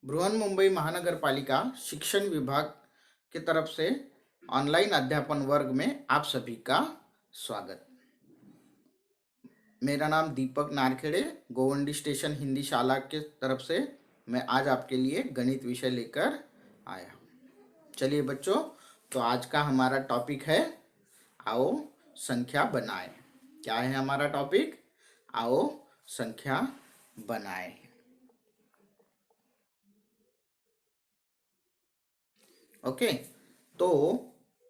बृहन्मुंबई महानगर पालिका शिक्षण विभाग की तरफ से ऑनलाइन अध्यापन वर्ग में आप सभी का स्वागत। मेरा नाम दीपक नारखेड़े, गोवंडी स्टेशन हिंदी शाला के तरफ से मैं आज आपके लिए गणित विषय लेकर आया। चलिए बच्चों, तो आज का हमारा टॉपिक है आओ संख्या बनाएं। क्या है हमारा टॉपिक? आओ संख्या बनाएं। ओके, तो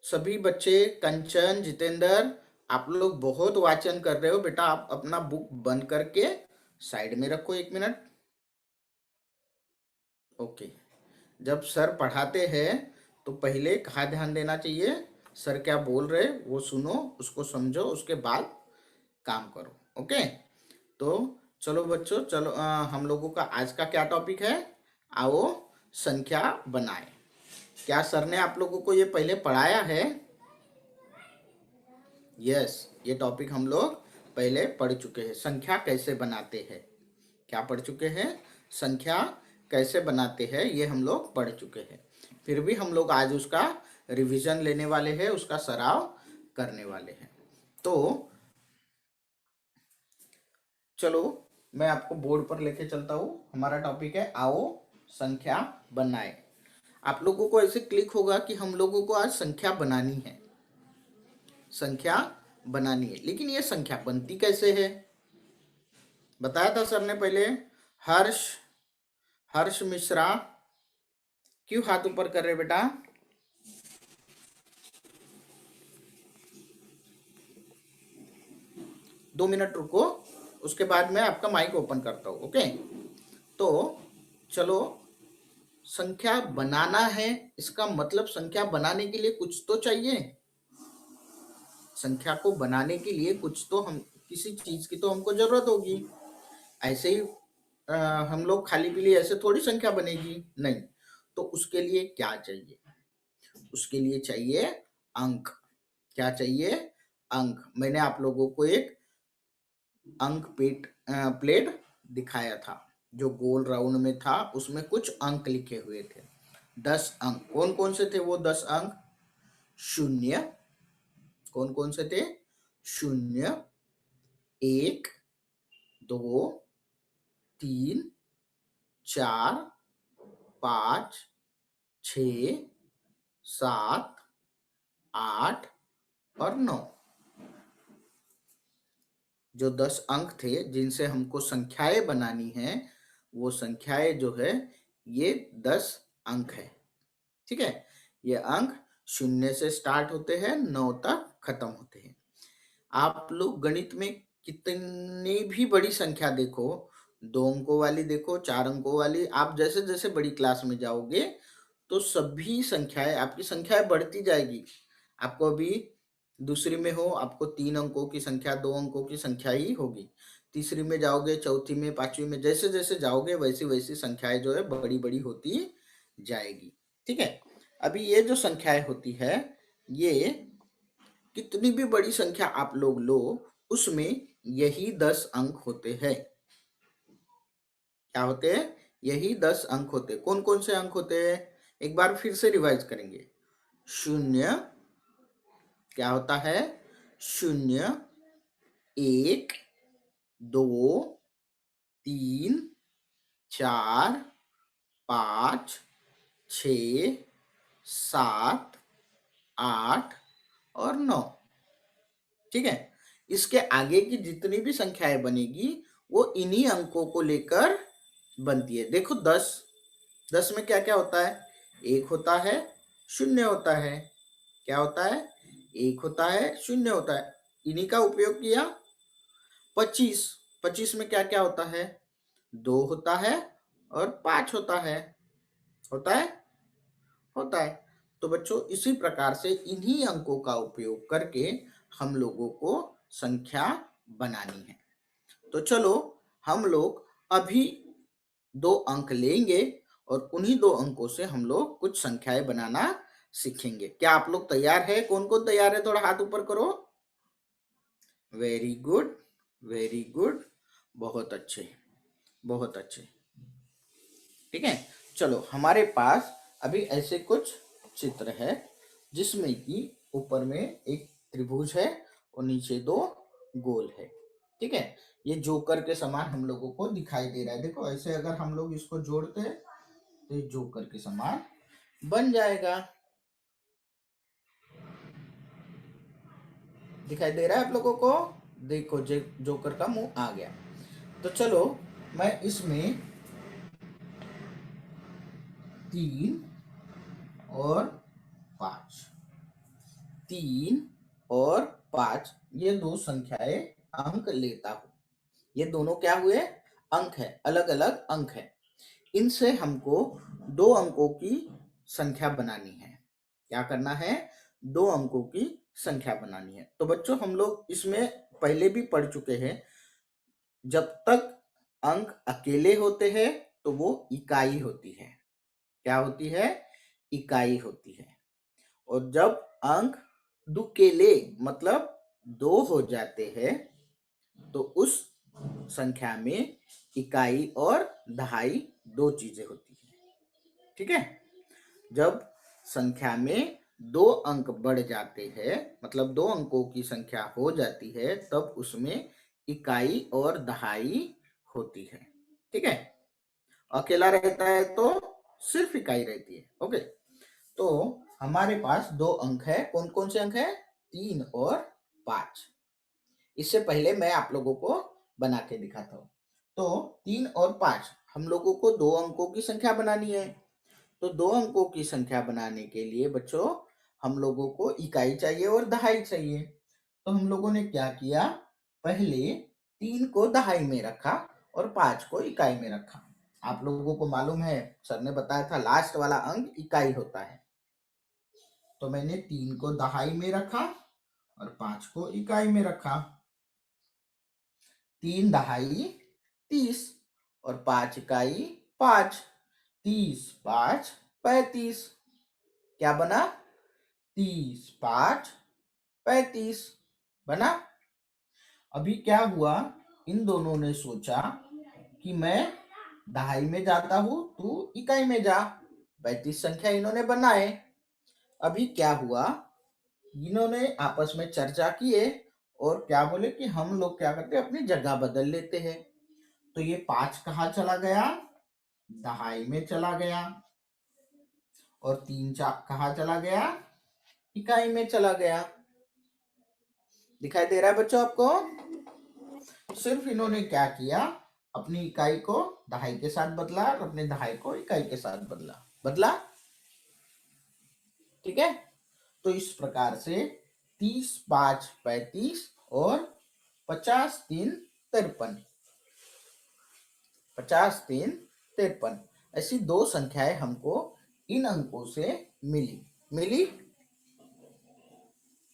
सभी बच्चे, कंचन, जितेंद्र, आप लोग बहुत वाचन कर रहे हो बेटा। आप अपना बुक बंद करके साइड में रखो 1 मिनट। ओके, जब सर पढ़ाते हैं तो पहले कहाँ ध्यान देना चाहिए? सर क्या बोल रहे वो सुनो, उसको समझो, उसके बाद काम करो। ओके, तो चलो बच्चों, चलो हम लोगों का आज का क्या टॉपिक है? आओ संख्या बनाएं। क्या सर ने आप लोगों को ये पहले पढ़ाया है? यस, ये टॉपिक हम लोग पहले पढ़ चुके हैं। संख्या कैसे बनाते हैं, क्या पढ़ चुके हैं? संख्या कैसे बनाते हैं ये हम लोग पढ़ चुके हैं। फिर भी हम लोग आज उसका रिवीजन लेने वाले हैं, उसका सराव करने वाले हैं। तो चलो मैं आपको बोर्ड पर लेके चलता हूँ। हमारा टॉपिक है आओ संख्या बनाए। आप लोगों को ऐसे क्लिक होगा कि हम लोगों को आज संख्या बनानी है, संख्या बनानी है। लेकिन ये संख्या बनती कैसे है? बताया था सर ने पहले। हर्ष मिश्रा, क्यों हाथ ऊपर कर रहे बेटा? दो मिनट रुको, उसके बाद मैं आपका माइक ओपन करता हूँ। ओके, तो चलो, संख्या बनाना है, इसका मतलब संख्या बनाने के लिए कुछ तो चाहिए। संख्या को बनाने के लिए कुछ तो, हम किसी चीज की तो हमको जरूरत होगी। ऐसे ही हम लोग खाली पीली ऐसे थोड़ी संख्या बनेगी, नहीं। तो उसके लिए क्या चाहिए? उसके लिए चाहिए अंक। क्या चाहिए? अंक। मैंने आप लोगों को एक अंक प्लेट दिखाया था, जो गोल राउंड में था, उसमें कुछ अंक लिखे हुए थे। 10 अंक। कौन कौन से थे वो 10 अंक? शून्य। कौन कौन से थे? शून्य, 1, 2, 3, 4, 5, 6, 7, 8 और 9। जो 10 अंक थे जिनसे हमको संख्याएं बनानी है, वो संख्याएं जो है ये 10 अंक है। ठीक है, ये अंक 0 से स्टार्ट होते हैं, 9 तक खत्म होते हैं। आप लोग गणित में कितनी भी बड़ी संख्या देखो, 2 अंकों वाली देखो, 4 अंकों वाली, आप जैसे जैसे बड़ी क्लास में जाओगे तो सभी संख्याएं, आपकी संख्याएं बढ़ती जाएगी। आपको अभी दूसरी में हो, आपको 3 अंकों की संख्या, 2 अंकों की संख्या ही होगी। तीसरी में जाओगे, चौथी में, पांचवी में, जैसे जैसे जाओगे वैसी वैसी संख्याएं जो है बड़ी बड़ी होती जाएगी। ठीक है, अभी ये जो संख्याएं होती है, ये कितनी भी बड़ी संख्या आप लोग लो, उसमें यही 10 अंक होते हैं। क्या होते हैं? यही 10 अंक होते हैं। कौन कौन से अंक होते हैं? एक बार फिर से रिवाइज करेंगे। शून्य, क्या होता है? 0, 1, 2, 3, 4, 5, 6, 7, 8 और 9। ठीक है, इसके आगे की जितनी भी संख्याएं बनेगी वो इन्हीं अंकों को लेकर बनती है। देखो 10 में क्या क्या होता है? 1 होता है, 0 होता है। क्या होता है? 1 होता है, 0 होता है। इन्हीं का उपयोग किया। 25 में क्या क्या होता है? 2 होता है और 5 होता है। होता है? होता है। तो बच्चों, इसी प्रकार से इन्हीं अंकों का उपयोग करके हम लोगों को संख्या बनानी है। तो चलो, हम लोग अभी 2 अंक लेंगे और उन्हीं 2 अंकों से हम लोग कुछ संख्याएं बनाना सीखेंगे। क्या आप लोग तैयार है? कौन कौन तैयार है? थोड़ा हाथ ऊपर करो। वेरी गुड, वेरी गुड, बहुत अच्छे, बहुत अच्छे। ठीक है, चलो हमारे पास अभी ऐसे कुछ चित्र है जिसमें कि ऊपर में एक त्रिभुज है और नीचे दो गोल है। ठीक है, ये जोकर के समान हम लोगों को दिखाई दे रहा है। देखो ऐसे अगर हम लोग इसको जोड़ते हैं तो ये जोकर के समान बन जाएगा। दिखाई दे रहा है आप लोगों को? देखो जोकर का मुंह आ गया। तो चलो मैं इसमें 3 और 5, 3 और 5 ये दो संख्याएं अंक लेता हूं। ये दोनों क्या हुए? अंक है, अलग अलग अंक है। इनसे हमको 2 अंकों की संख्या बनानी है। क्या करना है? 2 अंकों की संख्या बनानी है। तो बच्चों हम लोग इसमें पहले भी पढ़ चुके हैं, जब तक अंक अकेले होते हैं तो वो इकाई होती है। क्या होती है? इकाई होती है। और जब अंक दुकेले मतलब 2 हो जाते हैं तो उस संख्या में इकाई और दहाई 2 चीजें होती है। ठीक है, जब संख्या में 2 अंक बढ़ जाते हैं मतलब 2 अंकों की संख्या हो जाती है तब उसमें इकाई और दहाई होती है। ठीक है, अकेला रहता है तो सिर्फ इकाई रहती है। ओके, तो हमारे पास 2 अंक है। कौन कौन से अंक है? 3 और 5। इससे पहले मैं आप लोगों को बना के दिखाता हूँ। तो 3 और 5 हम लोगों को 2 अंकों की संख्या बनानी है। तो 2 अंकों की संख्या बनाने के लिए बच्चों हम लोगों को इकाई चाहिए और दहाई चाहिए। तो हम लोगों ने क्या किया? पहले 3 को दहाई में रखा और 5 को इकाई में रखा। आप लोगों को मालूम है, सर ने बताया था लास्ट वाला अंक इकाई होता है। तो मैंने 3 को दहाई में रखा और 5 को इकाई में रखा। 3 दहाई 30 और 5 इकाई 5। 30 5 35। क्या बना? 30 5 35 बना। अभी क्या हुआ? इन दोनों ने सोचा कि मैं दहाई में जाता हूं, तू इकाई में जा। 35 संख्या इन्होंने बनाए। अभी क्या हुआ? इन्होंने आपस में चर्चा किए और क्या बोले कि हम लोग क्या करते हैं, अपनी जगह बदल लेते हैं। तो ये 5 कहाँ चला गया? दहाई में चला गया। और 3 कहाँ चला गया? इकाई में चला गया। दिखाई दे रहा है बच्चों आपको? सिर्फ इन्होंने क्या किया? अपनी इकाई को दहाई के साथ बदला और अपने दहाई को इकाई के साथ बदला। ठीक है, तो इस प्रकार से 30 5 35 और 50 3 53, 50 3 53 ऐसी 2 संख्याएं हमको इन अंकों से मिली। मिली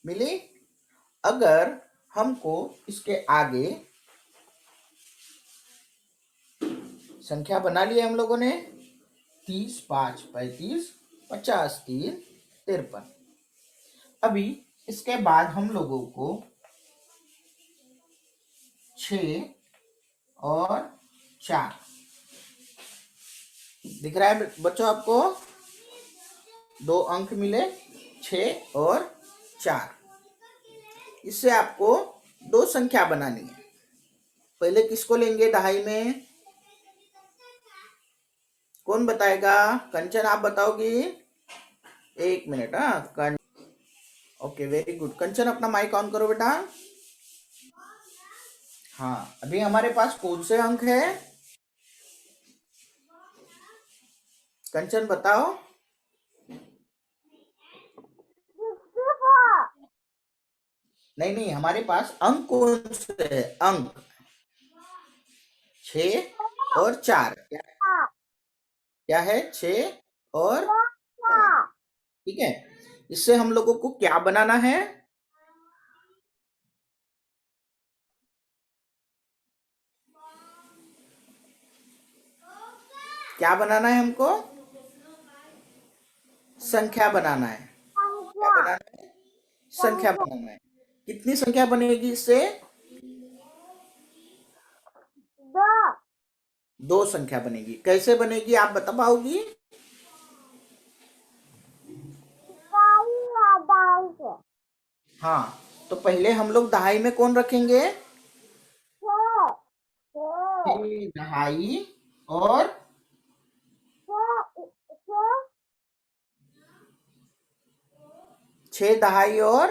मिली। अगर हमको इसके आगे संख्या बना ली हम लोगों ने, 30 5 35 50 3 53। अभी इसके बाद हम लोगों को 6 और 4 दिख रहा है बच्चों आपको? 2 अंक मिले, 6 और 4। इससे आपको 2 संख्या बनानी है। पहले किसको लेंगे दहाई में? कौन बताएगा? कंचन आप बताओगी? 1 मिनट। हाँ, ओके वेरी गुड। कंचन अपना माइक ऑन करो बेटा। हाँ, अभी हमारे पास कौन से अंक है? कंचन बताओ। नहीं नहीं, हमारे पास अंक कौन से है? अंक 6 और 4। क्या है? 6 और 4। ठीक है, इससे हम लोगों को क्या बनाना है? क्या बनाना है हमको? संख्या बनाना है। क्या बनाना है? संख्या बनाना है। कितनी संख्या बनेगी इससे? दो संख्या बनेगी। कैसे बनेगी आप बता पाओगी? हाँ, तो पहले हम लोग दहाई में कौन रखेंगे? दहाई और 6 दहाई और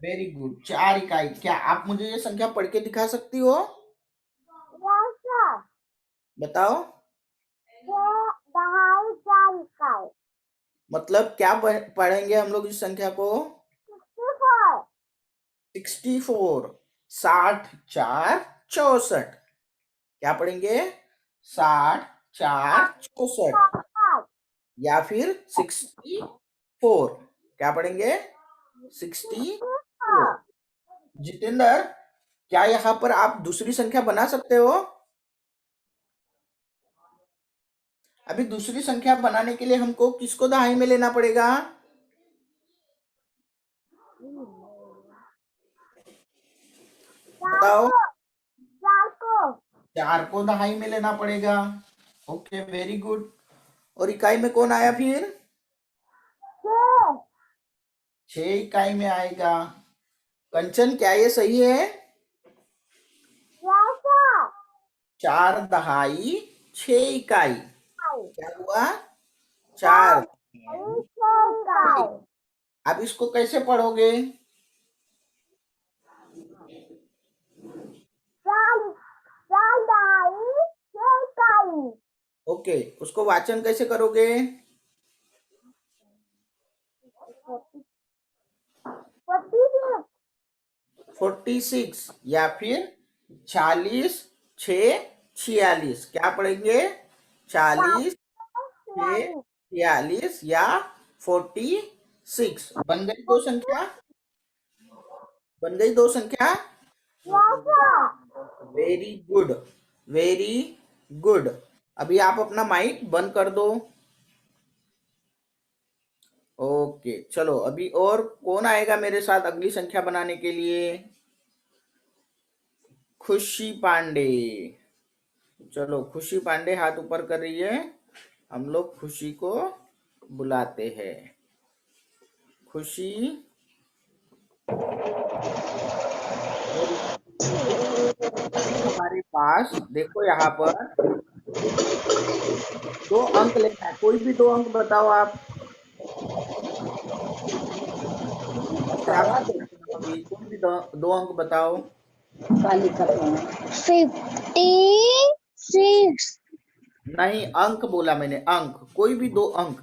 वेरी गुड 4 इकाई। क्या आप मुझे ये संख्या पढ़ के दिखा सकती हो? बताओ। मतलब क्या पढ़ेंगे हम लोग इस संख्या को? 64। 60 4 64। क्या पढ़ेंगे? 60 4 64 या फिर 64। क्या पढ़ेंगे? 64। जितेंद्र, क्या यहाँ पर आप दूसरी संख्या बना सकते हो? अभी दूसरी संख्या बनाने के लिए हमको किसको दहाई में लेना पड़ेगा? बताओ। 4 को दहाई में लेना पड़ेगा। Okay, very good. और इकाई में कौन आया फिर? 6 इकाई में आएगा। कंचन, क्या ये सही है? 4 दहाई 6 इकाई। क्या हुआ? 4 दहाई। अब इसको कैसे पढ़ोगे? ओके, उसको वाचन कैसे करोगे? 46 या फिर 40 6 46। क्या पढ़ेंगे? 40 6 46 या 46। बन गई दो संख्या? बन गई दो संख्या? Very good, very good. अभी आप अपना माइक बंद कर दो। ओके, चलो अभी और कौन आएगा मेरे साथ अगली संख्या बनाने के लिए? खुशी पांडे। चलो, खुशी पांडे हाथ ऊपर कर रही है। हम लोग खुशी को बुलाते हैं। खुशी, हमारे पास देखो यहाँ पर 2 अंक लेना है। कोई भी 2 अंक बताओ आप। वैसे आप क्या सोचते हो? अभी कोई भी दो अंक बताओ। 56। नहीं, अंक बोला मैंने, अंक। कोई भी 2 अंक।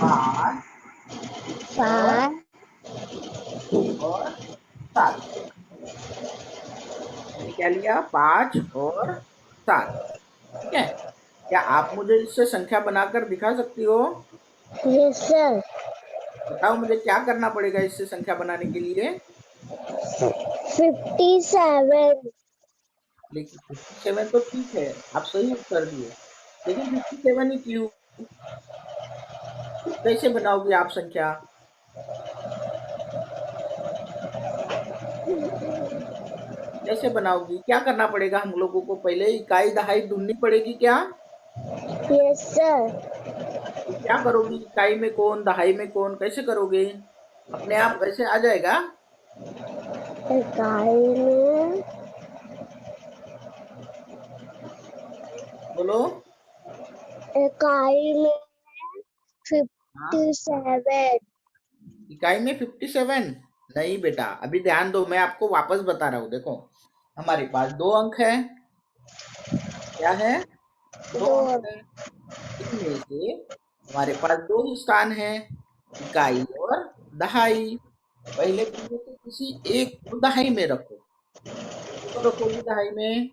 5 और 7। मैंने क्या लिया? 5 और 7। ठीक है। क्या आप मुझे इससे संख्या बनाकर दिखा सकती हो? Yes sir. बताओ मुझे क्या करना पड़ेगा इससे संख्या बनाने के लिए? 57। लेकिन 57 तो ठीक है, आप सही उत्तर दिए। लेकिन 57 ही क्यों? कैसे बनाओगे आप संख्या? कैसे बनाओगी? क्या करना पड़ेगा हम लोगों को? पहले इकाई दहाई ढूंढनी पड़ेगी क्या? Yes sir. तो क्या करोगी? इकाई में कौन, दहाई में कौन, कैसे करोगे? अपने आप कैसे आ जाएगा? इकाई में बोलो। इकाई में हाँ, 57। इकाई में 57? नहीं बेटा, अभी ध्यान दो, मैं आपको वापस बता रहा हूँ। देखो, हमारे पास 2 अंक है। क्या है? 2 दो। अंक है। इनमें से हमारे पास 2 ही स्थान है, इकाई और दहाई। पहले इनमें से किसी एक को दहाई में रखो। किसको रखोगी दहाई में?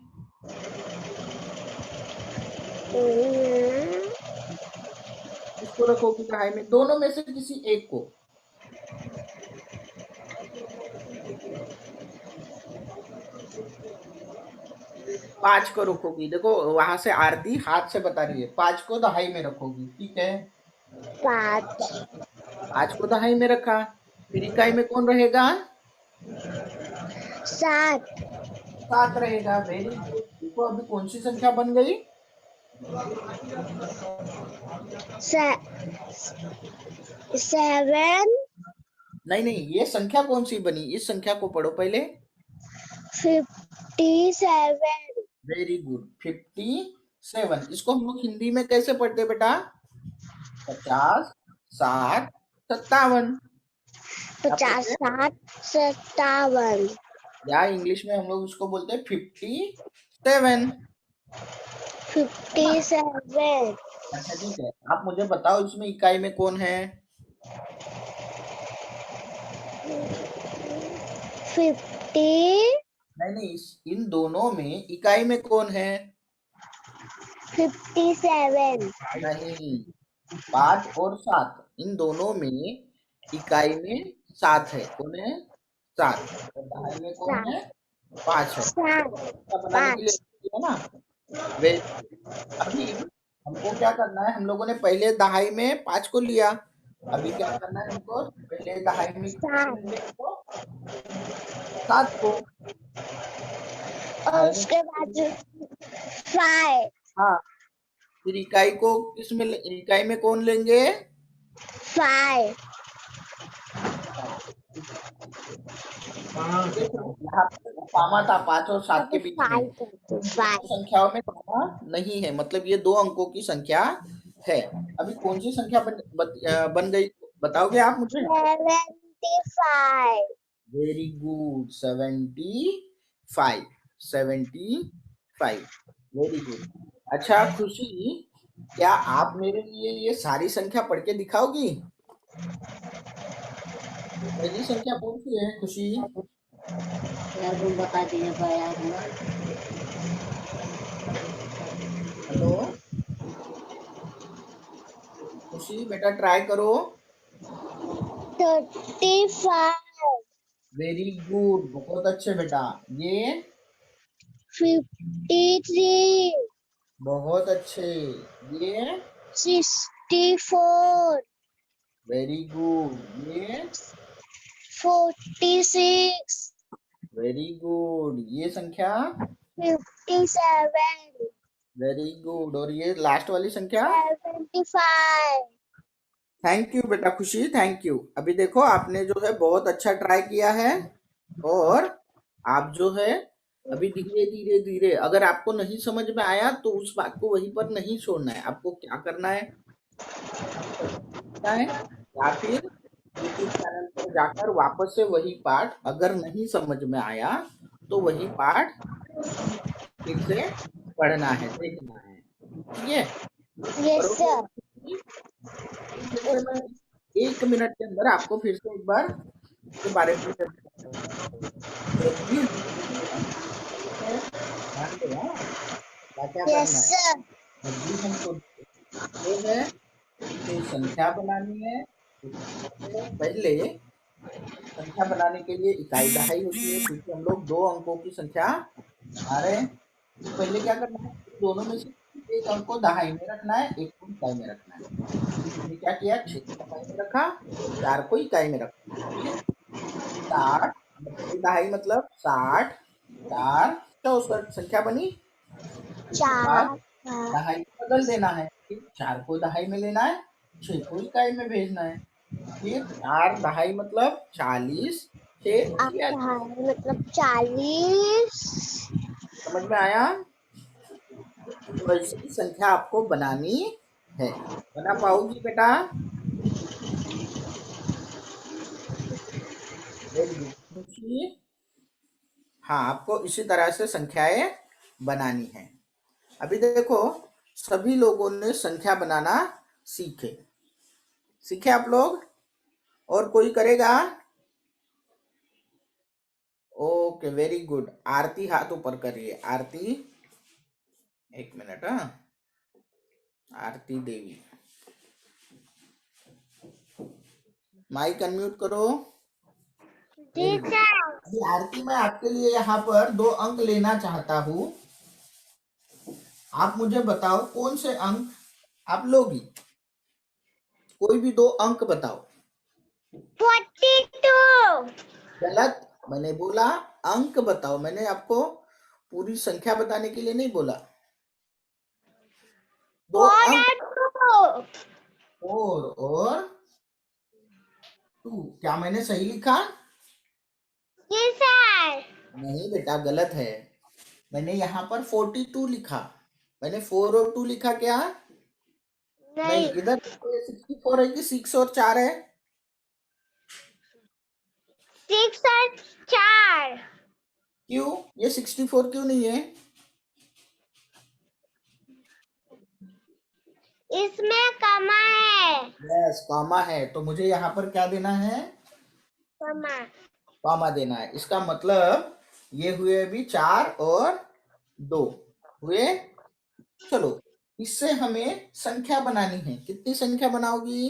किसको रखोगी दहाई में? दोनों में से किसी एक को। 5 को रखोगी, देखो वहां से आरती हाथ से बता रही है, 5 को दहाई में रखोगी, ठीक है। 5 5 को दहाई में रखा, फिर इकाई में कौन रहेगा? 7 7 रहेगा, वेरी गुड। देखो अभी कौन सी संख्या बन गई? 7 नहीं नहीं, ये संख्या कौन सी बनी, इस संख्या को पढ़ो पहले। 57 वेरी गुड, 57। इसको हम लोग हिंदी में कैसे पढ़ते बेटा? 50, 60, 57। 50 60 57 या इंग्लिश में हम लोग उसको बोलते हैं 57। 57 अच्छा ठीक है, आप मुझे बताओ इसमें इकाई में कौन है? 50 नहीं नहीं, इन दोनों में इकाई में कौन है? 57 नहीं, 5 और 7, इन दोनों में इकाई में 7 है। कौन है? 7। और दहाई में कौन है? 5 है। 7 क्या बनाने के लिए 5 है ना? वे अभी हमको क्या करना है, हम लोगों ने पहले दहाई में 5 को लिया, अभी क्या करना है हमको, पहले दहाई में किसको 7 लेंगे हमको? 7 को। और दहाई में उसके किसको बाद लेंगे? 5 हाँ, फिर इकाई को किस में इकाई में कौन लेंगे? 5 देखो यहाँ पे पामा था 5 और 7 के अभी बीच में, 5 इन दोनों 5 संख्याओं में पामा नहीं है, मतलब ये 2 अंकों की संख्या है। अभी कौन सी संख्या बन गई, बताओगे आप मुझे? 75 वेरी गुड, 75। 75, very good. अच्छा खुशी, क्या आप मेरे लिए ये सारी संख्या पढ़ के दिखाओगी? पहली संख्या कौन सी है खुशी? यार तुम बता दीजिए यार हेलो खुशी, बेटा ट्राई करो। 35 वेरी गुड, बहुत अच्छे बेटा। ये 53 बहुत अच्छे। ये 64 वेरी गुड। ये 46 वेरी गुड। ये संख्या 57 वेरी गुड। और ये लास्ट वाली संख्या? 75 थैंक यू बेटा खुशी, थैंक यू। अभी देखो आपने जो है बहुत अच्छा ट्राई किया है, और आप जो है अभी धीरे धीरे धीरे, अगर आपको नहीं समझ में आया तो उस बात को वहीं पर नहीं छोड़ना है, आपको क्या करना है, है या फिर यूट्यूब चैनल पर जाकर वापस से वही पाठ, अगर नहीं समझ में आया तो वही पाठ फिर से पढ़ना है, देखना है, ठीक है। यस करोगे? सर फिर से मैं 1 मिनट के अंदर आपको फिर से एक बार इसके बारे में जब भी है, ध्यान दो, हाँ, क्या क्या यस करना है। सर जब भी हमको जो है कोई संख्या बनानी है, तो सबसे पहले संख्या बनाने के लिए इकाई दहाई होती है, क्योंकि हम लोग 2 अंकों की संख्या बना रहे हैं। तो पहले क्या करना है, इन दोनों में से एक अंक को दहाई में रखना है, एक को इकाई में रखना है। अभी हमने क्या किया, 6 को दहाई में रखा, 4 को इकाई में रखा, फिर 60, दहाई मतलब 60, 4 64 संख्या बनी। उसके बाद 4 दहाई में बदल देना है, फिर 4 को दहाई में लेना है, 6 को इकाई में भेजना है, फिर 4 दहाई मतलब 40, 6 46। मतलब 40 समझ में आया? तो ऐसी संख्या आपको बनानी है, बना पाओगी बेटा? वेरी गुड खुशी। हाँ, आपको इसी तरह से संख्याएं बनानी है। अभी देखो सभी लोगों ने संख्या बनाना सीखे, सीखे आप लोग? और कोई करेगा? Okay very good. आरती हाथ ऊपर करिए, आरती, 1 मिनट, हाँ, आरती देवी, माइक अनम्यूट करो। Very good. अभी आरती मैं आपके लिए यहाँ पर 2 अंक लेना चाहता हूँ, आप मुझे बताओ कौन से अंक आप लोगी, कोई भी 2 अंक बताओ। 42. गलत, मैंने बोला अंक बताओ, मैंने आपको पूरी संख्या बताने के लिए नहीं बोला। 2 अंक, 4 4 और 2। क्या मैंने सही लिखा? जी सर. नहीं बेटा, गलत है। मैंने यहाँ पर 42 लिखा। मैंने 4 और 2 लिखा क्या? नहीं, नहीं, इधर 64 है कि 6 और 4 है? 6 और 4. क्यों? ये 64 क्यों नहीं है? इसमें कमा है. यस, कॉमा है, तो मुझे यहाँ पर क्या देना है? कमा. कॉमा देना है। इसका मतलब ये हुए अभी 4 और 2 हुए। चलो, इससे हमें संख्या बनानी है। कितनी संख्या बनाओगी?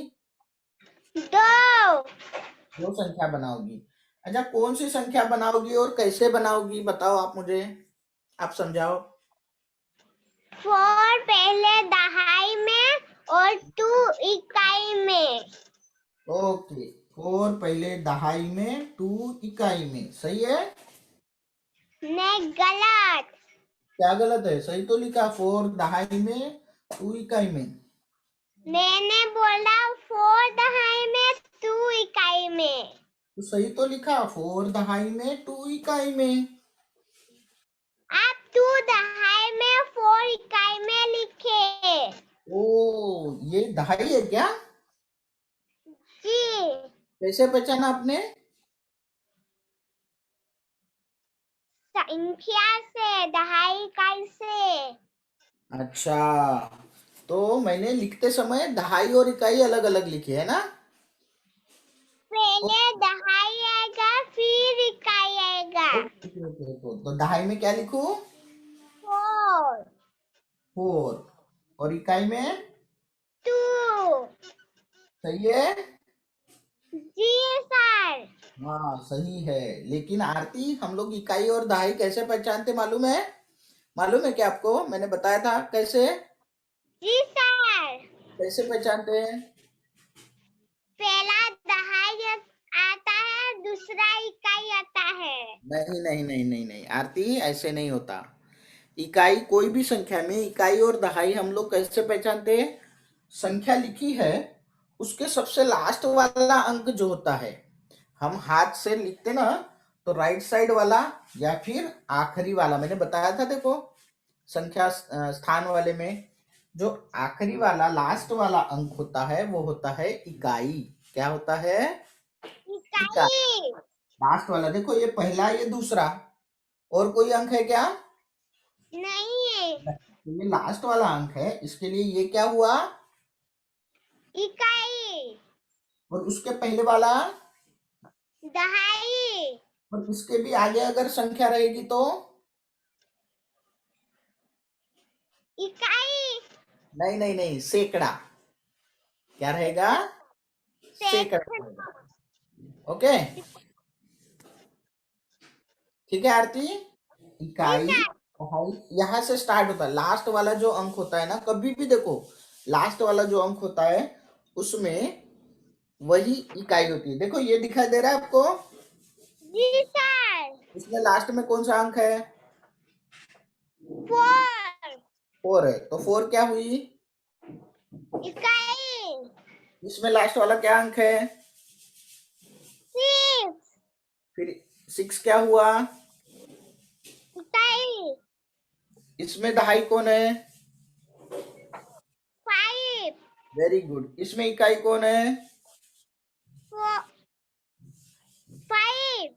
2. 2 संख्या बनाओगी। अच्छा, कौन सी संख्या बनाओगी और कैसे बनाओगी बताओ आप मुझे, आप समझाओ। 4 पहले दहाई में और 2 इकाई में. ओके, 4 पहले दहाई में, 2 इकाई में, सही है? नहीं, गलत. क्या गलत है? सही तो लिखा, 4 दहाई में, 2 इकाई में। मैंने बोला 4 दहाई में 2 इकाई में. तो सही तो लिखा, 4 दहाई में, 2 इकाई में। आप 2 दहाई में 4 इकाई में लिखे. ओ, ये दहाई है क्या? जी. कैसे पहचाना आपने? संख्या से, दहाई इकाई से. अच्छा, तो मैंने लिखते समय दहाई और इकाई अलग अलग लिखी है ना? पहले दहाई आएगा फिर इकाई आएगा. ओके ओके ओके, तो दहाई में क्या लिखूं? 4. 4, और इकाई में? 2. सही है? जी सर. हाँ सही है। लेकिन आरती, हम लोग इकाई और दहाई कैसे पहचानते मालूम है? मालूम है क्या आपको? मैंने बताया था कैसे। जी सर. कैसे पहचानते हैं? पहला दहाई आता है, दूसरा इकाई आता है. नहीं नहीं नहीं नहीं नहीं आरती, ऐसे नहीं होता। इकाई, कोई भी संख्या में इकाई और दहाई हम लोग कैसे पहचानते हैं? संख्या लिखी है, उसके सबसे लास्ट वाला अंक जो होता है, हम हाथ से लिखते ना, तो राइट साइड वाला या फिर आखिरी वाला, मैंने बताया था देखो, संख्या स्थान वाले में जो आखिरी वाला लास्ट वाला अंक होता है वो होता है इकाई। क्या होता है? इकाई। इकाई. लास्ट वाला देखो, ये पहला, ये दूसरा, और कोई अंक है क्या? नहीं है. तो ये लास्ट वाला अंक है, इसके लिए ये क्या हुआ? इकाई. और उसके पहले वाला, दहाई. और इसके भी आगे अगर संख्या रहेगी तो? इकाई. नहीं नहीं नहीं, सैकड़ा। क्या रहेगा? सैकड़ा सेकंड. रहेगा। ओके, ठीक है आरती। जी इकाई, सर. दहाई, यहाँ से स्टार्ट होता है। लास्ट वाला जो अंक होता है ना, कभी भी देखो, लास्ट वाला जो अंक होता है उसमें वही इकाई होती है। देखो ये दिखाई दे रहा है आपको? जी सर. इसमें लास्ट में कौन सा अंक है? 4. 4 है, तो 4 क्या हुई? इकाई. इसमें लास्ट वाला क्या अंक है? 6. फिर 6 क्या हुआ? इकाई. इसमें दहाई कौन है? 5. Very good. इसमें इकाई कौन है? 5.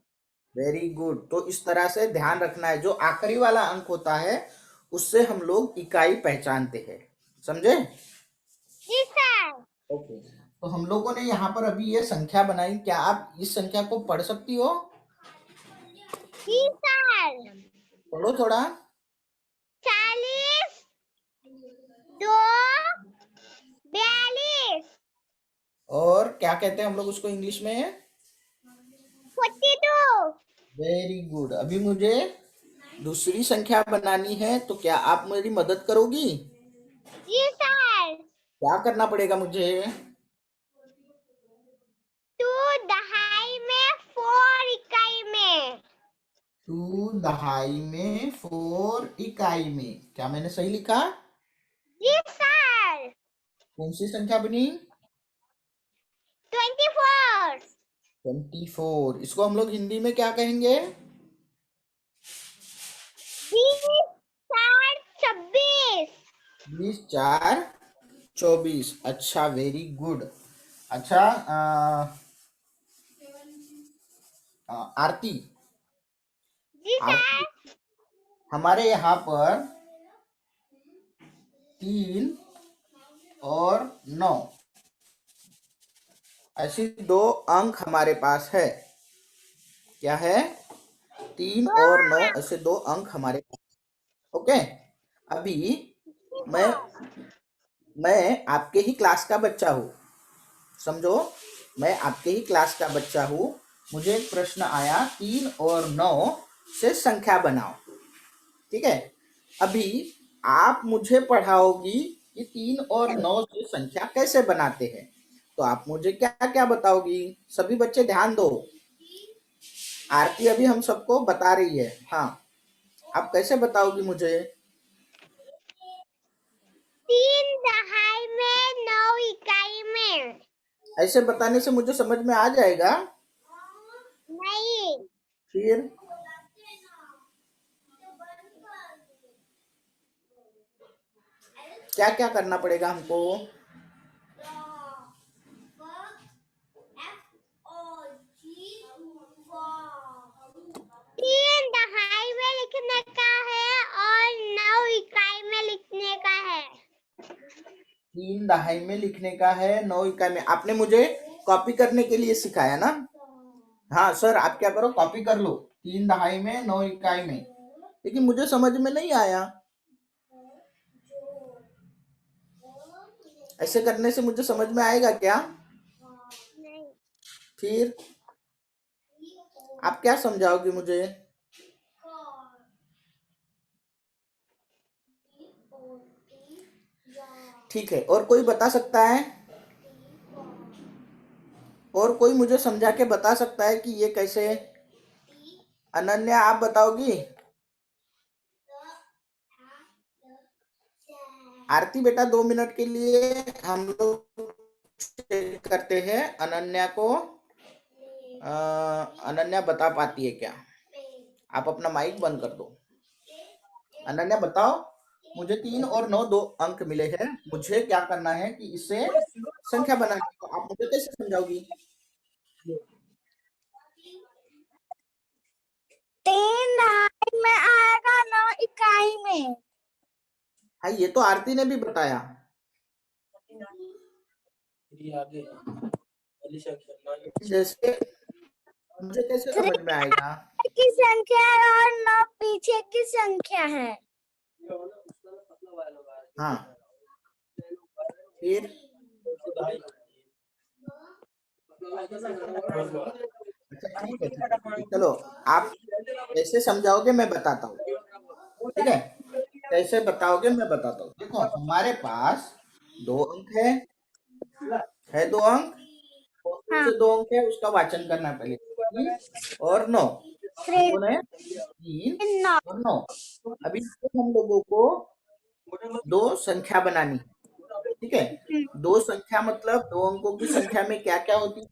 Very good. तो इस तरह से ध्यान रखना है, जो आखिरी वाला अंक होता है उससे हम लोग इकाई पहचानते हैं। समझे? जी सर. ओके, तो हम लोगों ने यहाँ पर अभी ये संख्या बनाई। क्या आप इस संख्या को पढ़ सकती हो? जी सर. पढ़ो थोड़ा। 40. 2. 42. और क्या कहते हैं हम लोग उसको इंग्लिश में? 42. Very good. अभी मुझे दूसरी संख्या बनानी है तो क्या आप मेरी मदद करोगी? जी सर। क्या करना पड़ेगा मुझे? 2 दहाई में 4 इकाई में। 2 दहाई में 4 इकाई में। क्या मैंने सही लिखा? जी सर। कौन सी संख्या बनी? 24। 24। इसको हम लोग हिंदी में क्या कहेंगे? 20 4 26। 20 4 24। अच्छा, वेरी गुड। अच्छा, आरती, जी आरती, सर। हमारे यहाँ पर 3 और 9 ऐसी 2 अंक हमारे पास है। क्या है? 3 और 9 ऐसे 2 अंक हमारे पास। ओके। अभी मैं मैं आपके ही क्लास का बच्चा हूँ। समझो, मैं आपके ही क्लास का बच्चा हूँ। मुझे एक प्रश्न आया, 3 और 9 से संख्या बनाओ। ठीक है। अभी आप मुझे पढ़ाओगी कि 3 और 9 से संख्या कैसे बनाते हैं। तो आप मुझे क्या क्या बताओगी? सभी बच्चे ध्यान दो। आरती अभी हम सबको बता रही है। हाँ, आप कैसे बताओगी मुझे? 3 दहाई में 9 इकाई में। ऐसे बताने से मुझे समझ में आ जाएगा? नहीं। फिर क्या क्या करना पड़ेगा हमको? 3 दहाई में लिखने का है और 9 इकाई में लिखने का है। 3 दहाई में लिखने का है, 9 इकाई में। आपने मुझे कॉपी करने के लिए सिखाया ना? हाँ सर, आप क्या करो, कॉपी कर लो। 3 दहाई में 9 इकाई में। लेकिन मुझे समझ में नहीं आया। ऐसे करने से मुझे समझ में आएगा क्या? नहीं। फिर आप क्या समझाओगे मुझे? ठीक है, और कोई बता सकता है? और कोई मुझे समझा के बता सकता है कि ये कैसे? अनन्या, आप बताओगी? आरती बेटा, 2 मिनट के लिए हम लोग चेक करते हैं अनन्या को। अनन्या बता पाती है क्या? आप अपना माइक बंद कर दो। अनन्या बताओ, मुझे 3 और 9 2 अंक मिले हैं। मुझे क्या करना है कि इससे संख्या बनानी है। तो आप मुझे कैसे समझाओगी? 3 दहाई में आएगा 9 इकाई में। हाँ, ये तो आरती ने भी बताया। जैसे मुझे कैसे 3 समझ में आएगा? की संख्या है और 9 पीछे की संख्या है। हाँ, फिर अच्छा, ठीक है, ठीक है। चलो, आप कैसे समझाओगे मैं बताता हूँ। ठीक है, कैसे बताओगे मैं बताता हूँ। देखो, हमारे पास 2 अंक है 2 अंक। कौन हाँ। से 2 अंक है उसका वाचन करना पहले। 3 और 9। कौन है? 3 9। और 9। अभी हम लोगों को 2 संख्या बनानी है। ठीक है। 2 संख्या मतलब 2 अंकों की संख्या में क्या क्या होती है?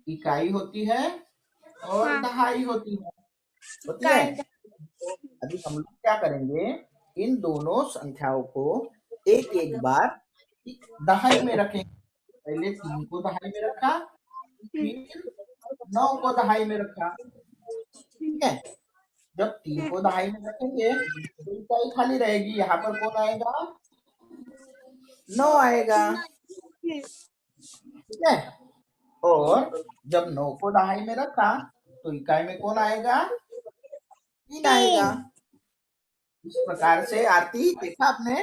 इकाई होती है और हाँ। दहाई होती है। होती है। इकाई। अभी हम लोग क्या करेंगे, इन दोनों संख्याओं को एक एक बार दहाई में रखेंगे। पहले 3 को दहाई में रखा, फिर 9 को दहाई में रखा। ठीक है। जब 3 को दहाई में रखेंगे तो इकाई खाली रहेगी। यहाँ पर कौन आएगा? 9 आएगा। ठीक है। और जब 9 को दहाई में रखा तो इकाई में कौन आएगा? 3 आएगा। 3। इस प्रकार से आरती देखा आपने?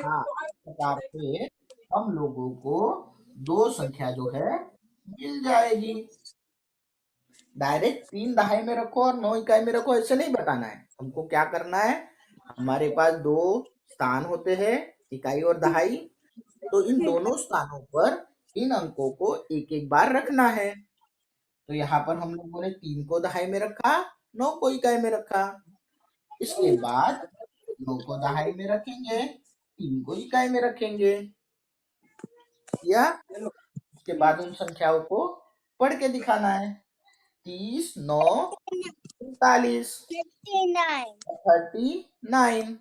हाँ, इस प्रकार से हम लोगों को 2 संख्या जो है मिल जाएगी। डायरेक्ट 3 दहाई में रखो और 9 इकाई में रखो, ऐसे नहीं बताना है। हमको क्या करना है, हमारे पास 2 स्थान होते हैं, इकाई और दहाई, तो इन दोनों स्थानों पर इन अंकों को एक एक बार रखना है। तो यहाँ पर हम लोगों ने 3 को दहाई में रखा, 9 को इकाई में रखा। इसके बाद 9 को दहाई में रखेंगे, 3 को इकाई में रखेंगे, या उसके बाद उन संख्याओं को पढ़ के दिखाना है। 30, 9, 39, 39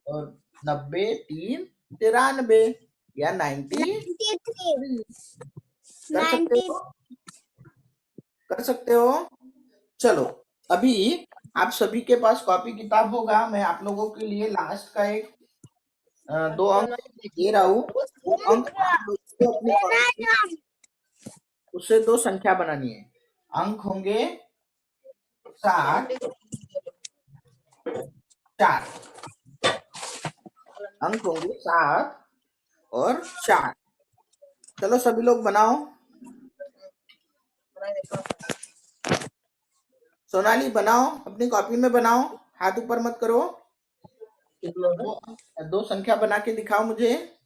और 90, 3, 93 या 93। कर सकते हो, कर सकते हो। चलो, अभी आप सभी के पास कॉपी किताब होगा। मैं आप लोगों के लिए लास्ट का एक 2 अंक दे रहा हूँ। वो अंक आप लोगों को अपनी कॉपी में उससे 2 संख्या बनानी है। अंक होंगे 7, 4। अंक होंगे 7 और 4। चलो सभी लोग बनाओ। सोनाली बनाओ, अपनी कॉपी में बनाओ, हाथ ऊपर मत करो। 2 संख्या बना के दिखाओ मुझे।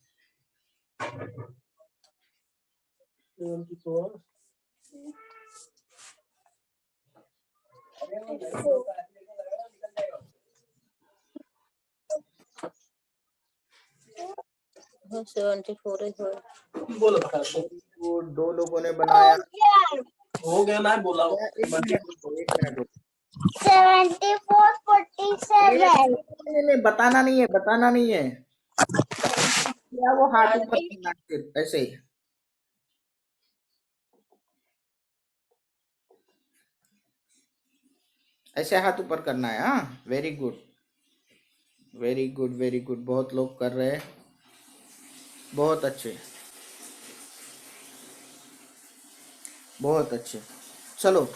बोलो 2 लोगों ने बनाया। हो गया ना, बोला एक मिनट रुको, 1 मिनट रुको। 74, 47. नहीं, बताना नहीं है, बताना नहीं है। क्या वो हाथ ऊपर करना है, सिर्फ ऐसे ही। ऐसे हाथ ऊपर करना है। हाँ, very good, very good, very good. बहुत लोग कर रहे हैं, बहुत अच्छे, बहुत अच्छे। चलो,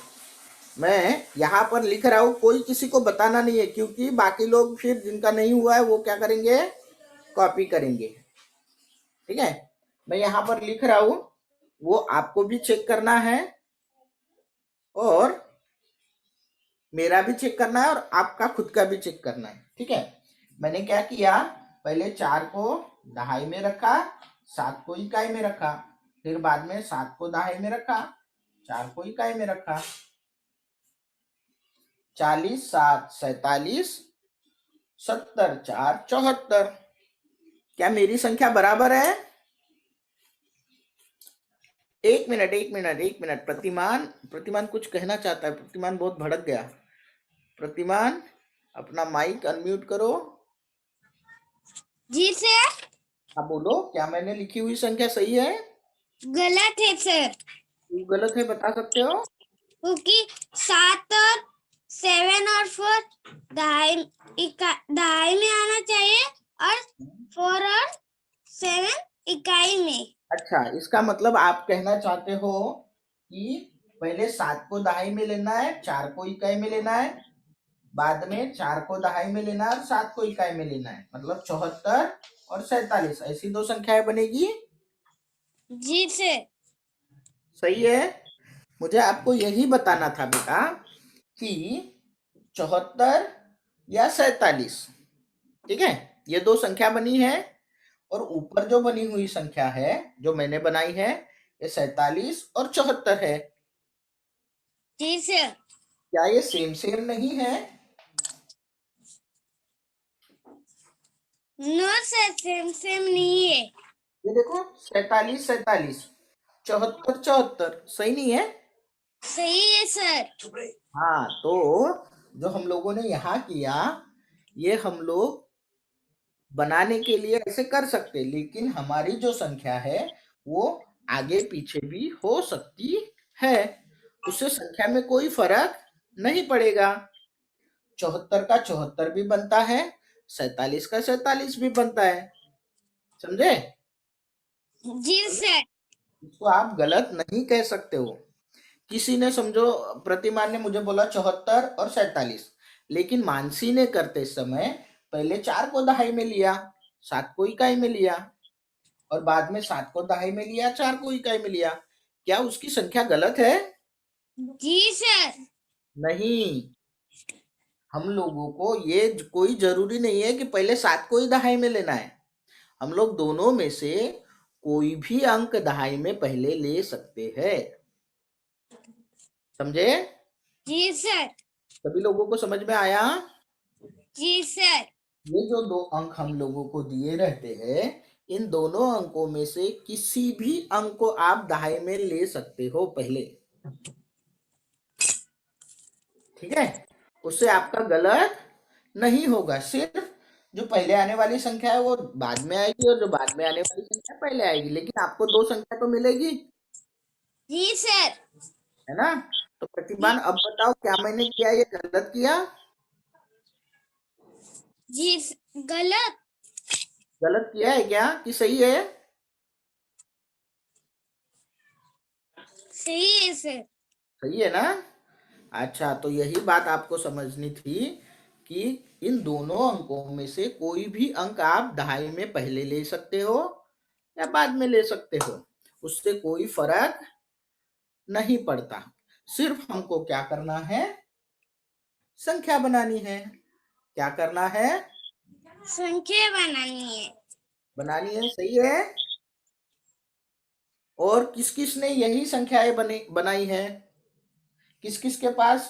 मैं यहाँ पर लिख रहा हूँ, कोई किसी को बताना नहीं है, क्योंकि बाकी लोग फिर जिनका नहीं हुआ है वो क्या करेंगे, कॉपी करेंगे। ठीक है, मैं यहाँ पर लिख रहा हूँ, वो आपको भी चेक करना है और मेरा भी चेक करना है और आपका खुद का भी चेक करना है। ठीक है, मैंने क्या किया, पहले 4 को दहाई में रखा, 7 को इकाई में रखा, फिर बाद में 7 को दहाई में रखा, 4 को इकाई में रखा। 40, 7, 47, 70, 4, 74। क्या मेरी संख्या बराबर है? एक मिनट, एक मिनट, एक मिनट। प्रतिमान, प्रतिमान कुछ कहना चाहता है। प्रतिमान बहुत भड़क गया। प्रतिमान, अपना माइक अनम्यूट करो। जी सर। हाँ बोलो, क्या मैंने लिखी हुई संख्या सही है? गलत है सर, क्यों गलत है, बता सकते हो? क्योंकि 7 और 7 और 4 दहाई में आना चाहिए और 4 और 7 इकाई में। अच्छा, इसका मतलब आप कहना चाहते हो कि पहले 7 को दहाई में लेना है, 4 को इकाई में लेना है, बाद में 4 को दहाई में लेना है और 7 को इकाई में लेना है, मतलब 74 और 47, ऐसी 2 संख्याएं बनेगी। जी सर। सही है। मुझे आपको यही बताना था बेटा कि 74 या 47, ठीक है, ये 2 संख्या बनी है और ऊपर जो बनी हुई संख्या है जो मैंने बनाई है, ये 47 और 74 है। जी सर। क्या ये सेम सेम नहीं है? नो सर, सेम सेम नहीं है। ये देखो, 47, 47, 74, 74, सही नहीं है? सही है सर। हाँ, तो जो हम लोगों ने यहाँ किया, ये हम लोग बनाने के लिए ऐसे कर सकते, लेकिन हमारी जो संख्या है वो आगे पीछे भी हो सकती है, उससे संख्या में कोई फर्क नहीं पड़ेगा। 74 का 74 भी बनता है, 47 का 47 भी बनता है। समझे? जी सर। इसको आप गलत नहीं कह सकते हो। किसी ने समझो, प्रतिमान ने मुझे बोला 74 और 47, लेकिन मानसी ने करते समय पहले 4 को दहाई में लिया, 7 को इकाई में लिया और बाद में 7 को दहाई में लिया, 4 को इकाई में लिया। क्या उसकी संख्या गलत है? जी सर। नहीं, हम लोगों को ये कोई जरूरी नहीं है कि पहले 7 को ही दहाई में लेना है। हम लोग दोनों में से कोई भी अंक दहाई में पहले ले सकते हैं। समझे? जी सर। सभी लोगों को समझ में आया? जी सर। ये जो 2 अंक हम लोगों को दिए रहते हैं, इन दोनों अंकों में से किसी भी अंक को आप दहाई में ले सकते हो पहले। ठीक है? उससे आपका गलत नहीं होगा। सिर्फ जो पहले आने वाली संख्या है वो बाद में आएगी और जो बाद में आने वाली संख्या पहले आएगी, लेकिन आपको 2 संख्या तो मिलेगी, जी सर। है ना? तो प्रतिमान अब बताओ, क्या मैंने किया ये गलत किया? जी गलत। गलत किया है क्या कि सही है? सही है सर। सही है ना? अच्छा, तो यही बात आपको समझनी थी कि इन दोनों अंकों में से कोई भी अंक आप दहाई में पहले ले सकते हो या बाद में ले सकते हो, उससे कोई फर्क नहीं पड़ता। सिर्फ हमको क्या करना है? संख्या बनानी है। क्या करना है? संख्या बनानी है। बनानी है, सही है। और किस किस ने यही संख्याएं बनाई है? किस किस के पास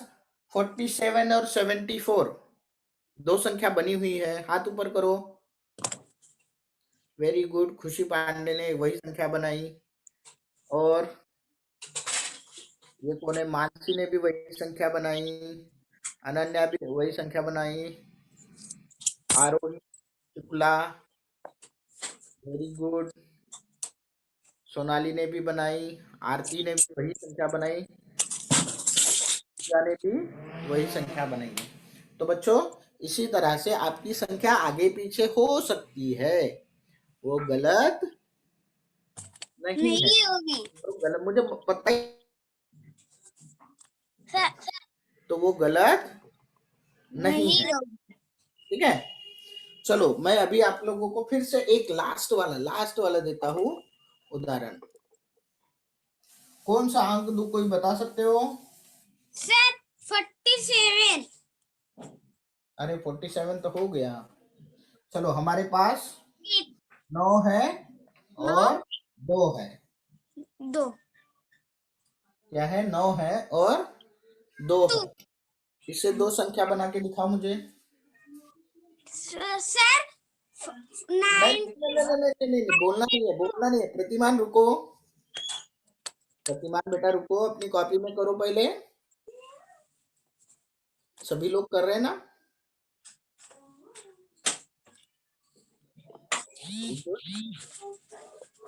47 और 74 2 संख्या बनी हुई है? हाथ ऊपर करो। वेरी गुड, खुशी पांडे ने वही संख्या बनाई। और ये कौन है? मानसी ने भी वही संख्या बनाई। अनन्या भी वही संख्या बनाई। आरोही शुक्ला, वेरी गुड। सोनाली ने भी बनाई। आरती ने भी वही संख्या बनाई। पूजा ने भी वही संख्या बनाई। तो बच्चों, इसी तरह से आपकी संख्या आगे पीछे हो सकती है, वो गलत नहीं है। नहीं होगी तो गलत मुझे पता ही, सर। तो वो गलत नहीं नहीं है। होगी। ठीक है? चलो, मैं अभी आप लोगों को फिर से एक लास्ट वाला देता हूँ उदाहरण। कौन सा अंक दो, कोई बता सकते हो? सर 47। अरे 47 तो हो गया। चलो, हमारे पास 9 है 9 और 2 है। 2 क्या है? 9 है और 2 2। है। इससे 2 संख्या बना के दिखाओ मुझे। सर नहीं 9। नहीं नहीं नहीं नहीं नहीं, बोलना नहीं है, बोलना नहीं है। प्रतिमान रुको, प्रतिमान बेटा रुको, अपनी कॉपी में करो पहले। सभी लोग कर रहे हैं ना?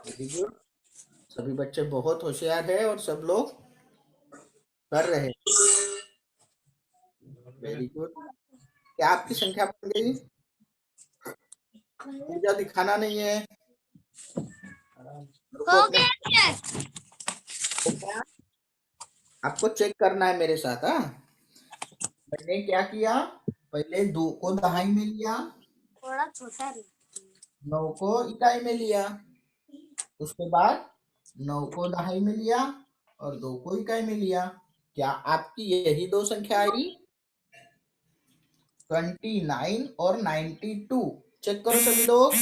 Very good. सभी बच्चे बहुत होशियार है और सब लोग कर रहे हैं। Very good. क्या आपकी संख्या बन गई? पूजा दिखाना नहीं है, रुको हो अपने। गया सर। आपको चेक करना है मेरे साथ। हाँ, मैंने क्या किया? पहले 2 को दहाई में लिया, थोड़ा छोटा 9 को इकाई में लिया, उसके बाद 9 को दहाई में लिया और 2 को इकाई में लिया। क्या आपकी यही 2 संख्या आई? 29 और 92। चेक करो सभी लोग।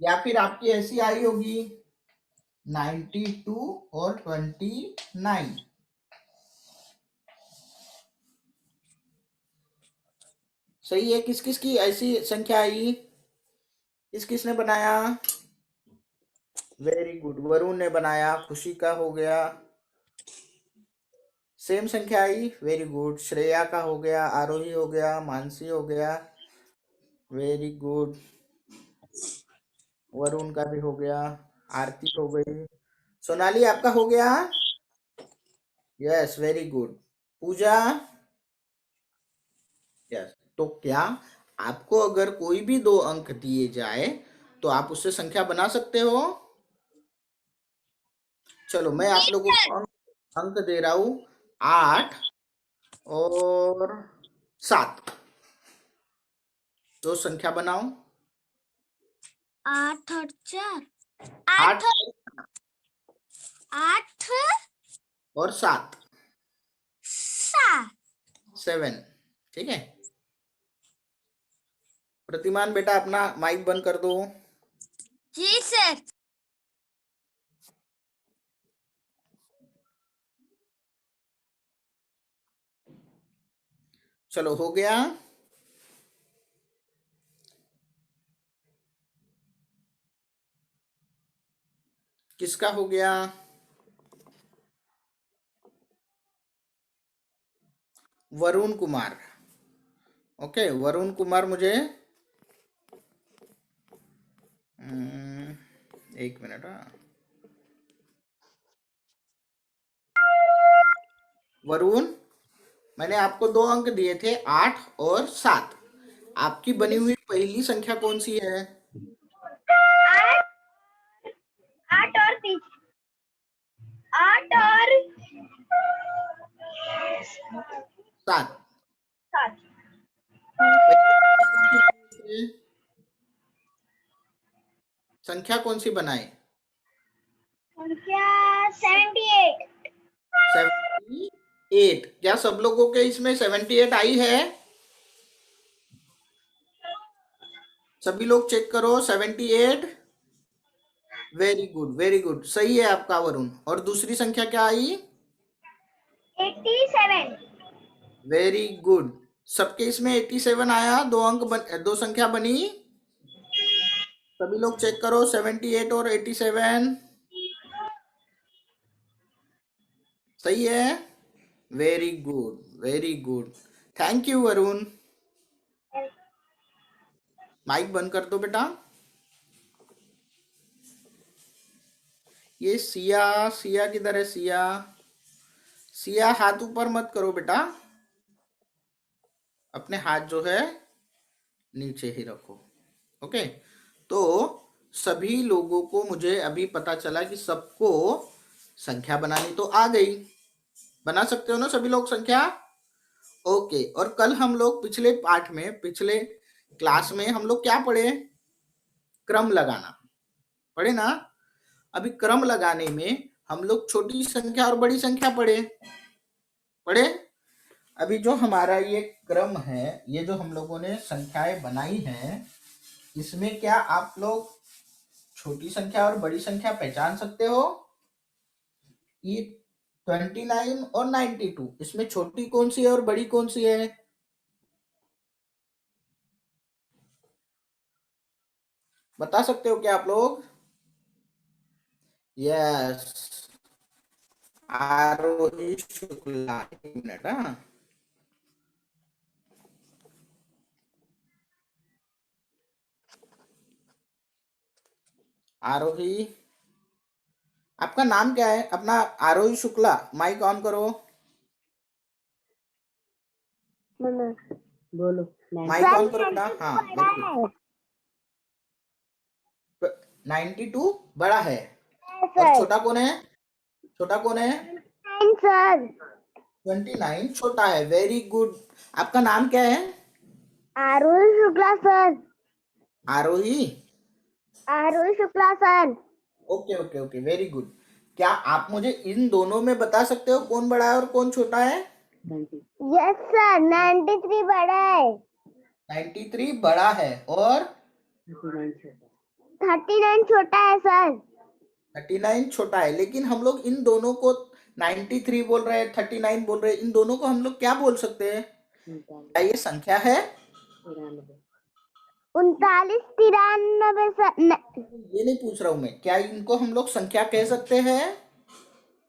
या फिर आपकी ऐसी आई होगी 92 और 29। सही है। किस किस की ऐसी संख्या आई? किस किस ने बनाया? वेरी गुड, वरुण ने बनाया। खुशी का हो गया। सेम संख्या आई, वेरी गुड। श्रेया का हो गया, आरोही हो गया, मानसी हो गया, वेरी गुड। वरुण का भी हो गया, आरती हो गई। सोनाली आपका हो गया? Yes, very good. Pooja? Yes. तो क्या आपको अगर कोई भी 2 अंक दिए जाए तो आप उससे संख्या बना सकते हो? चलो, मैं आप लोगों को अंक दे रहा हूं 8 और 7। तो संख्या बनाओ। 8 और 4 8 8 8 और 7, 7। 7। ठीक है, प्रतिमान बेटा अपना माइक बंद कर दो। जी सर। चलो हो गया। किसका हो गया? वरुण कुमार। ओके, वरुण कुमार मुझे 1 मिनट। वरुण, मैंने आपको 2 अंक दिए थे, 8 और 7। आपकी बनी हुई पहली संख्या कौन सी है? 8 और 3, 8 और 7। 7। संख्या कौन सी बनाए? संख्या 78। 78। क्या सब लोगों के इसमें 78 आई है? सभी लोग चेक करो 78। वेरी गुड, वेरी गुड, सही है आपका वरुण। और दूसरी संख्या क्या आई? 87। वेरी गुड, सबके इसमें 87 आया। 2 संख्या बनी। सभी लोग चेक करो 78 और 87। सही है, very good, very good. Thank you Varun. Mike बंद कर दो बेटा। ये सिया, सिया किधर है? सिया, सिया हाथ ऊपर मत करो बेटा, अपने हाथ जो है नीचे ही रखो। ओके, तो सभी लोगों को मुझे अभी पता चला कि सबको संख्या बनानी तो आ गई। बना सकते हो ना सभी लोग संख्या? ओके, और कल हम लोग पिछले पाठ में, पिछले क्लास में हम लोग क्या पढ़े? क्रम लगाना पढ़े ना। अभी क्रम लगाने में हम लोग छोटी संख्या और बड़ी संख्या पढ़े। अभी जो हमारा ये क्रम है, ये जो हम लोगों ने संख्याएं बनाई हैं, इसमें क्या आप लोग छोटी संख्या और बड़ी संख्या पहचान सकते हो? ये 29 और 92, इसमें छोटी कौन सी है और बड़ी कौन सी है? बता सकते हो क्या आप लोग? यस, आरोही शुक्ला। 1 मिनट। हाँ, आरोही, आपका नाम क्या है अपना? आरोही शुक्ला, माइक ऑन करो। बोलो। माइक ऑन करो बेटा। हाँ, वेरी गुड। 92 बड़ा है और छोटा कौन है? छोटा कौन है? सर 29 छोटा है। Very good. आपका नाम क्या है? Aarohi Shukla sir. Aarohi. Aarohi Shukla sir. Okay okay okay, very good. क्या आप मुझे इन दोनों में बता सकते हो कौन बड़ा है और कौन छोटा है? यस सर, 93 बड़ा है। 93 बड़ा है और 39 छोटा है सर। 39 छोटा है। लेकिन हम लोग इन दोनों को 93 बोल रहे हैं, 39 बोल रहे हैं, इन दोनों को हम लोग क्या बोल सकते हैं? क्या ये संख्या है? 39 93 सर। ये नहीं पूछ रहा हूं मैं, क्या इनको हम लोग संख्या कह सकते हैं?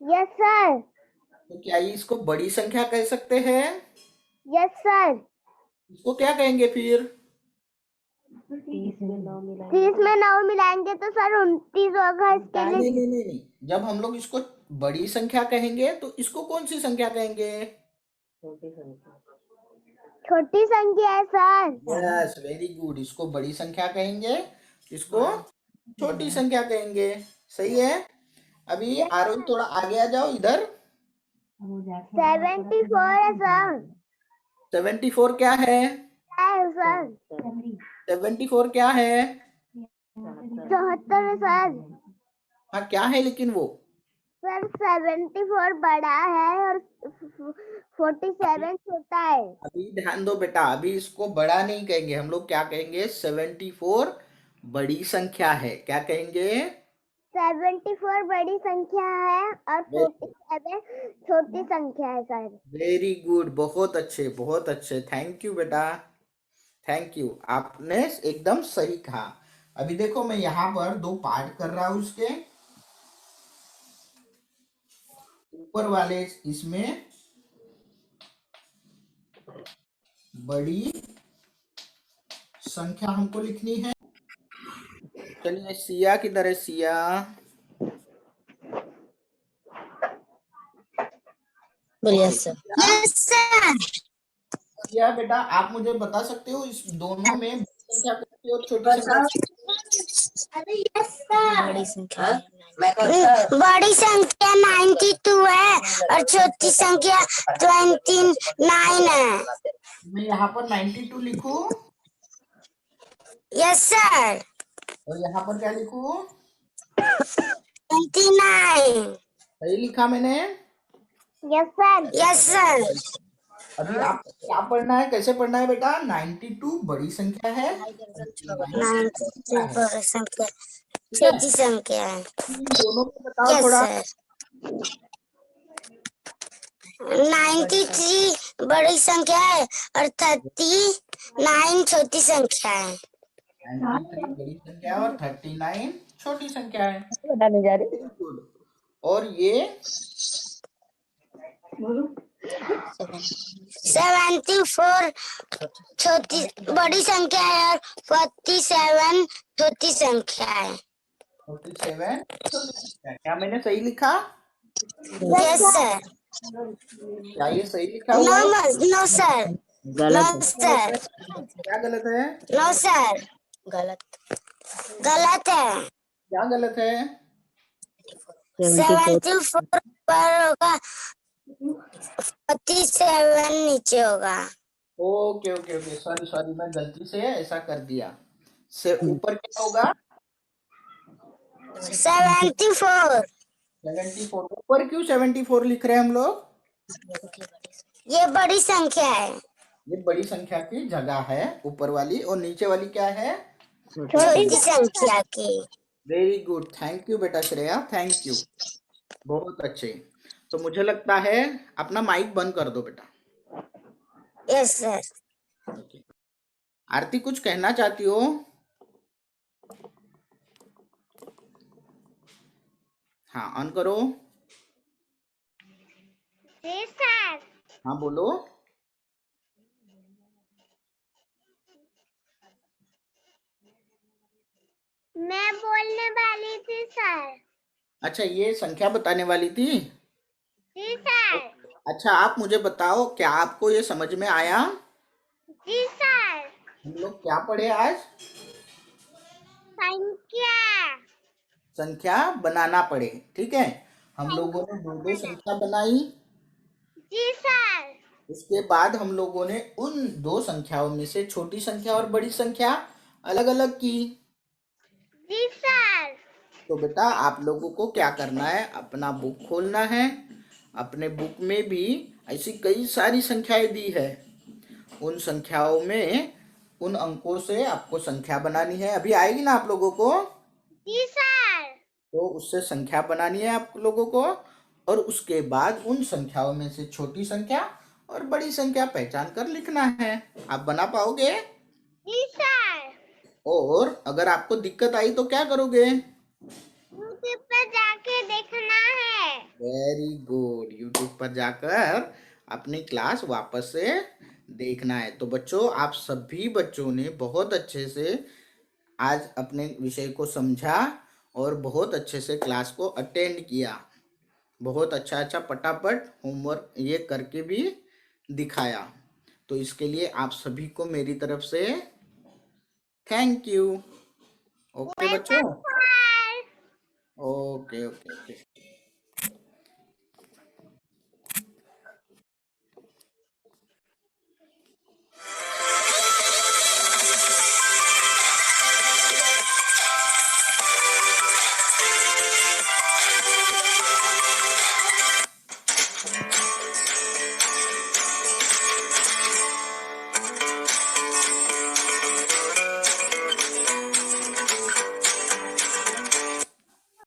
Yes sir. तो क्या ये इसको बड़ी संख्या कह सकते हैं? Yes sir. इसको क्या कहेंगे फिर? 30 में 9 मिलाएंगे तो सर 29 होगा। इसके नहीं लिए नहीं नहीं नहीं, जब हम लोग इसको बड़ी संख्या कहेंगे तो इसको कौन सी संख्या कहेंगे? छोटी संख्या है सर। यस, वेरी गुड, इसको बड़ी संख्या कहेंगे, इसको छोटी संख्या कहेंगे। सही है। अभी आरोही थोड़ा आगे आ जाओ इधर। 74 है सर। 74 क्या है? सर 74 क्या है? 74 है सर। हाँ, क्या है लेकिन वो? सर 74 बड़ा है और 47 छोटा है। अभी ध्यान दो बेटा, अभी इसको बड़ा नहीं कहेंगे हम लोग, क्या कहेंगे? 74 बड़ी संख्या है। क्या कहेंगे? 74 बड़ी संख्या है और 47 छोटी संख्या है सर। वेरी गुड, बहुत अच्छे बहुत अच्छे, थैंक यू बेटा, थैंक यू, आपने एकदम सही कहा। अभी देखो मैं यहाँ पर दो पार्ट कर रहा हूँ उसके ऊपर वाले, इसमें बड़ी संख्या हमको लिखनी है। चलिए, सिया किधर है? सिया, बोलिए सर। Yes sir. सिया बेटा, आप मुझे बता सकते हो इस दोनों में बड़ी संख्या कौन सी और छोटी संख्या कौन सी? Yes sir. बड़ी संख्या बड़ी संख्या 92 है और छोटी संख्या 29 है। मैं यहाँ पर 92 लिखूं यस सर। और यहाँ पर क्या लिखूं? 29। सही लिखा मैंने? Yes sir. Yes sir. अभी आप क्या पढ़ना है, कैसे पढ़ना है बेटा? 92 बड़ी संख्या है, 92 बड़ी संख्या ठीक है? छोटी संख्या है। इन दोनों में बताओ यस थोड़ा। सर। 93 बड़ी संख्या है और 39 छोटी संख्या है। 93 बड़ी संख्या और 39 छोटी संख्या है। बताने जा रहे। Very good. और ये 74 छोटी बड़ी संख्या है और 47 छोटी संख्या है। 47 छोटी संख्या है। क्या मैंने सही लिखा? Yes sir. क्या ये सही लिखा हुआ है? No sir. No sir. क्या गलत है? No sir. गलत। गलत है। क्या गलत है? 74 ऊपर होगा, 47 नीचे होगा। Okay okay okay, sorry sorry, मैं गलती से ऐसा कर दिया। से ऊपर क्या होगा? 74। 74। ऊपर क्यों 74 लिख रहे हैं हम लोग? ये बड़ी संख्या है। ये बड़ी संख्या की जगह है ऊपर वाली, और नीचे वाली क्या है? छोटी संख्या की। वेरी गुड, थैंक यू बेटा श्रेया, थैंक यू, बहुत अच्छे। तो मुझे लगता है अपना माइक बंद कर दो बेटा। Yes sir. ओके। आरती, कुछ कहना चाहती हो? हाँ, ऑन करो। जी सर। हाँ बोलो। मैं बोलने वाली थी सर। अच्छा, ये संख्या बताने वाली थी? जी सर। अच्छा, आप मुझे बताओ, क्या आपको ये समझ में आया? जी सर। हम लोग क्या पढ़े आज? संख्या। संख्या बनाना पड़े, ठीक है? हम लोगों ने दो दो संख्या बनाई। जी सर। उसके बाद हम लोगों ने उन दो संख्याओं में से छोटी संख्या और बड़ी संख्या अलग अलग की। जी सर। तो बेटा आप लोगों को क्या करना है, अपना बुक खोलना है। अपने बुक में भी ऐसी कई सारी संख्याएं दी है। उन संख्याओं में उन अंकों से आपको संख्या बनानी है। अभी आएगी ना आप लोगों को? जी सर। तो उससे संख्या बनानी है आप लोगों को, और उसके बाद उन संख्याओं में से छोटी संख्या और बड़ी संख्या पहचान कर लिखना है। आप बना पाओगे? जी सर। और अगर आपको दिक्कत आई तो क्या करोगे? यूट्यूब पर जाके देखना है। वेरी गुड, यूट्यूब पर जाकर अपनी क्लास वापस से देखना है। तो बच्चों, आप सभी बच्चों ने बहुत अच्छे से आज अपने विषय को समझा और बहुत अच्छे से क्लास को अटेंड किया। बहुत अच्छा अच्छा पटापट होमवर्क ये करके भी दिखाया। तो इसके लिए आप सभी को मेरी तरफ से थैंक यू। ओके बच्चों, welcome sir. Okay okay okay.